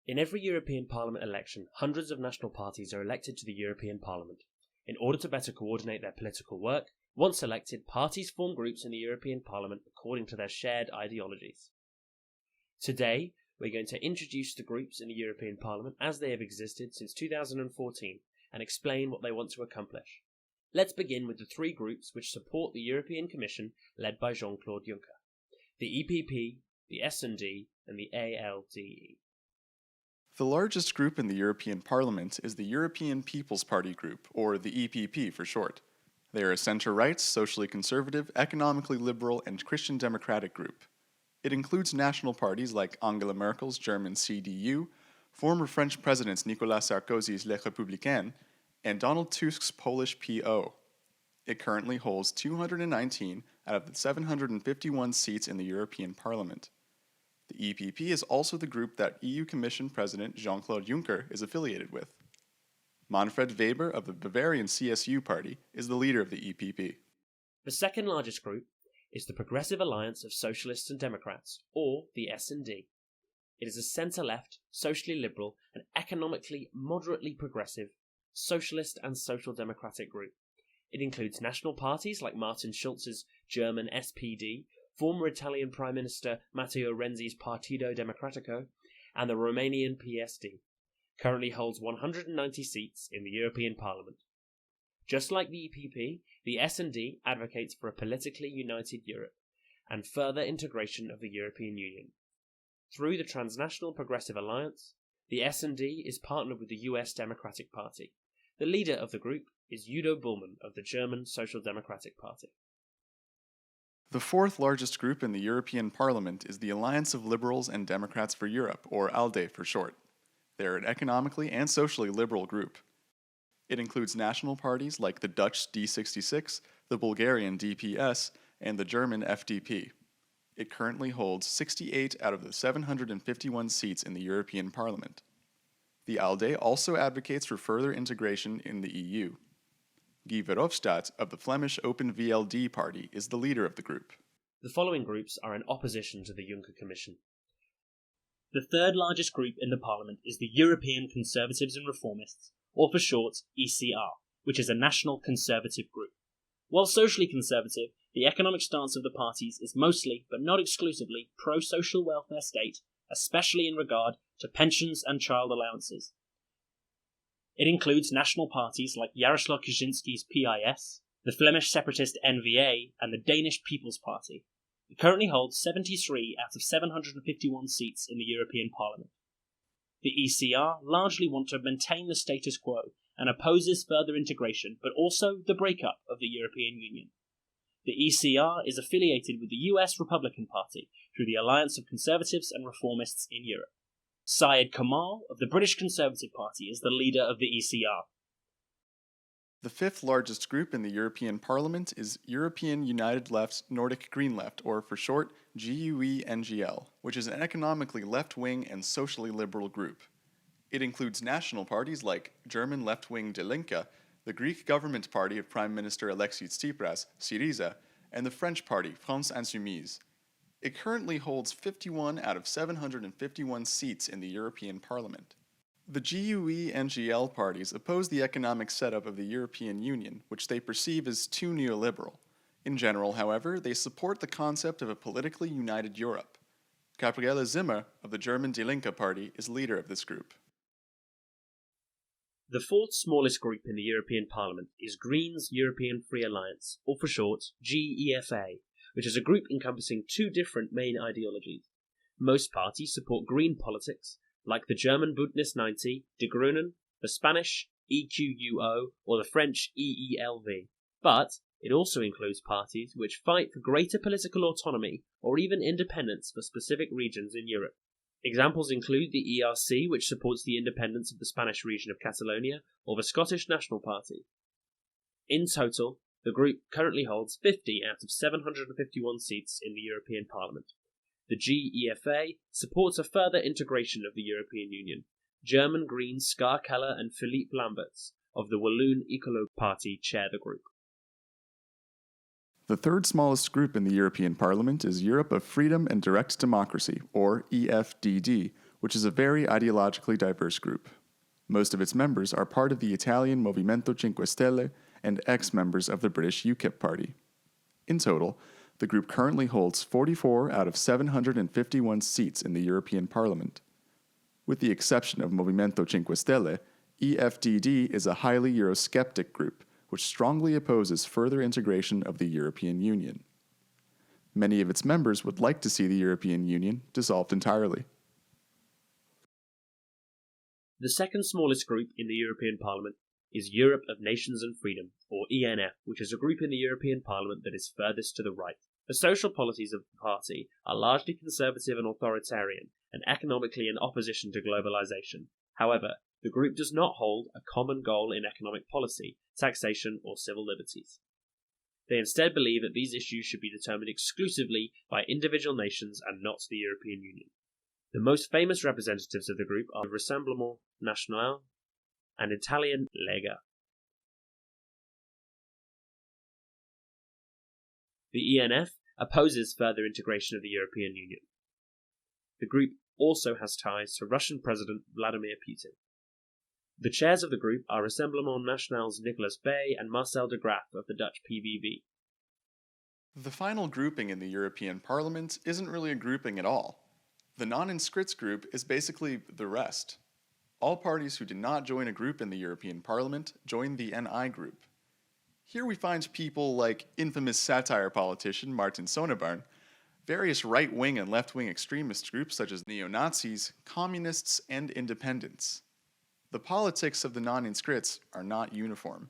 In every European Parliament election, hundreds of national parties are elected to the European Parliament. In order to better coordinate their political work, once elected, parties form groups in the European Parliament according to their shared ideologies. Today, we're going to introduce the groups in the European Parliament as they have existed since 2014 and explain what they want to accomplish. Let's begin with the three groups which support the European Commission led by Jean-Claude Juncker: the EPP, the S&D, and the ALDE. The largest group in the European Parliament is the European People's Party Group, or the EPP for short. They are a centre-right, socially conservative, economically liberal, and Christian democratic group. It includes national parties like Angela Merkel's German CDU, former French presidents Nicolas Sarkozy's Les Républicains, and Donald Tusk's Polish PO. It currently holds 219 out of the 751 seats in the European Parliament. The EPP is also the group that EU Commission President Jean-Claude Juncker is affiliated with. Manfred Weber of the Bavarian CSU party is the leader of the EPP. The second largest group is the Progressive Alliance of Socialists and Democrats, or the S&D. It is a centre-left, socially liberal, and economically moderately progressive socialist and social democratic group. It includes national parties like Martin Schulz's German SPD, former Italian Prime Minister Matteo Renzi's Partido Democratico, and the Romanian PSD. Currently holds 190 seats in the European Parliament. Just like the EPP, the S&D advocates for a politically united Europe and further integration of the European Union. Through the Transnational Progressive Alliance, the S&D is partnered with the US Democratic Party. The leader of the group is Udo Bullmann of the German Social Democratic Party. The fourth largest group in the European Parliament is the Alliance of Liberals and Democrats for Europe, or ALDE for short. They are an economically and socially liberal group. It includes national parties like the Dutch D66, the Bulgarian DPS, and the German FDP. It currently holds 68 out of the 751 seats in the European Parliament. The ALDE also advocates for further integration in the EU. Guy Verhofstadt of the Flemish Open VLD party is the leader of the group. The following groups are in opposition to the Juncker Commission. The third largest group in the Parliament is the European Conservatives and Reformists, or for short, ECR, which is a national conservative group. While socially conservative, the economic stance of the parties is mostly, but not exclusively, pro-social welfare state, especially in regard to pensions and child allowances. It includes national parties like Jaroslaw Kaczynski's PIS, the Flemish separatist N-VA, and the Danish People's Party. It currently holds 73 out of 751 seats in the European Parliament. The ECR largely want to maintain the status quo and opposes further integration, but also the breakup of the European Union. The ECR is affiliated with the US Republican Party through the Alliance of Conservatives and Reformists in Europe. Syed Kamal of the British Conservative Party is the leader of the ECR. The fifth largest group in the European Parliament is European United Left Nordic Green Left, or for short, GUE-NGL, which is an economically left-wing and socially liberal group. It includes national parties like German left-wing Die Linke, the Greek government party of Prime Minister Alexis Tsipras, Syriza, and the French party France Insoumise. It currently holds 51 out of 751 seats in the European Parliament. The GUE-NGL parties oppose the economic setup of the European Union, which they perceive as too neoliberal. In general, however, they support the concept of a politically united Europe. Gabriele Zimmer of the German Die Linke party is leader of this group. The fourth smallest group in the European Parliament is Greens European Free Alliance, or for short, GEFA, which is a group encompassing two different main ideologies. Most parties support green politics, like the German Bündnis 90, Die Grünen, the Spanish EQUO, or the French EELV. But it also includes parties which fight for greater political autonomy or even independence for specific regions in Europe. Examples include the ERC, which supports the independence of the Spanish region of Catalonia, or the Scottish National Party. In total, the group currently holds 50 out of 751 seats in the European Parliament. The GEFA supports a further integration of the European Union. German Greens Ska Keller and Philippe Lamberts of the Walloon Ecolo Party chair the group. The third smallest group in the European Parliament is Europe of Freedom and Direct Democracy, or EFDD, which is a very ideologically diverse group. Most of its members are part of the Italian Movimento Cinque Stelle and ex-members of the British UKIP party. In total, the group currently holds 44 out of 751 seats in the European Parliament. With the exception of Movimento Cinque Stelle, EFDD is a highly Eurosceptic group which strongly opposes further integration of the European Union. Many of its members would like to see the European Union dissolved entirely. The second smallest group in the European Parliament is Europe of Nations and Freedom, or ENF, which is a group in the European Parliament that is furthest to the right. The social policies of the party are largely conservative and authoritarian, and economically in opposition to globalization. However, the group does not hold a common goal in economic policy, taxation, or civil liberties. They instead believe that these issues should be determined exclusively by individual nations and not the European Union. The most famous representatives of the group are Rassemblement National and Italian Lega. The ENF opposes further integration of the European Union. The group also has ties to Russian President Vladimir Putin. The chairs of the group are Rassemblement National's Nicolas Bay and Marcel de Graaf of the Dutch PVV. The final grouping in the European Parliament isn't really a grouping at all. The Non-INSCRITS group is basically the rest. All parties who did not join a group in the European Parliament joined the NI group. Here we find people like infamous satire politician Martin Sonneborn, various right-wing and left-wing extremist groups such as neo-Nazis, communists, and independents. The politics of the Non-INSCRITS are not uniform.